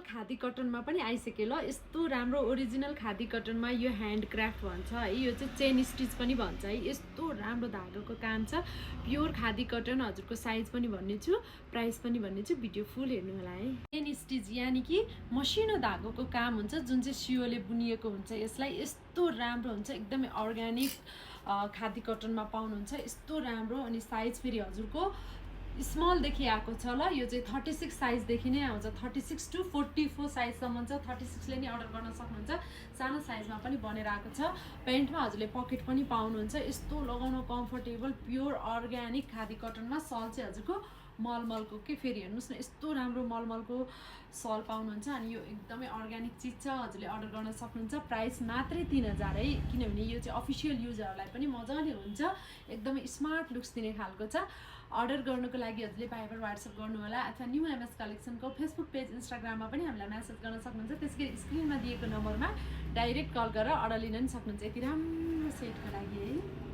खादी कटनमा पनि आइसक्यो ल। यस्तो राम्रो ओरिजिनल खादी कटनमा यो ह्यान्डक्राफ्ट भन्छ है, यो चाहिँ चेन स्टिच पनि भन्छ है। यस्तो राम्रो धागोको काम छ, प्योर खादी कटन। हजुरको साइज पनि भन्नेछु, प्राइस पनि भन्नेछु, भिडियो फुल हेर्नु होला है। चेन स्टिच यानि कि मसिनो धागोको काम हुन्छ जुन चाहिँ सियोले बुनिएको हुन्छ। यसलाई यस्तो राम्रो हुन्छ, एकदमै अर्ग्यानिक खादी कटनमा पाउनुहुन्छ। यस्तो राम्रो। अनि साइज फेरि हजुरको स्मलदेखि आएको छ ल। यो चाहिँ 36 साइजदेखि नै आउँछ, 36 to 44 साइजसम्म छ। 36ले नि अर्डर गर्न सक्नुहुन्छ, सानो साइजमा पनि बनेर आएको छ। प्यान्टमा हजुरले पकेट पनि पाउनुहुन्छ। यस्तो लगाउन कम्फर्टेबल प्योर अर्ग्यानिक खादी कटनमा। सल चाहिँ हजुरको मलमलको के फेरि हेर्नुहोस् न, यस्तो राम्रो मलमलको सल पाउनुहुन्छ। अनि यो एकदमै अर्ग्यानिक चिज छ, हजुरले अर्डर गर्न सक्नुहुन्छ। प्राइस मात्रै 3000 है, किनभने यो चाहिँ अफिसियल युजरहरूलाई पनि मजाले हुन्छ, एकदमै स्मार्ट लुक्स दिने खालको छ। अर्डर गर्नुको लागि हजुरले भाइबर वाट्सएप गर्नु होला, अथवा न्यू एमएस कलेक्सनको फेसबुक पेज इन्स्टाग्राममा पनि हामीलाई मेसेज गर्न सक्नुहुन्छ। त्यसै गरी स्क्रिनमा दिएको नम्बरमा डाइरेक्ट कल गरेर अर्डर लिन पनि सक्नुहुन्छ। यति राम्रो सेटको लागि है।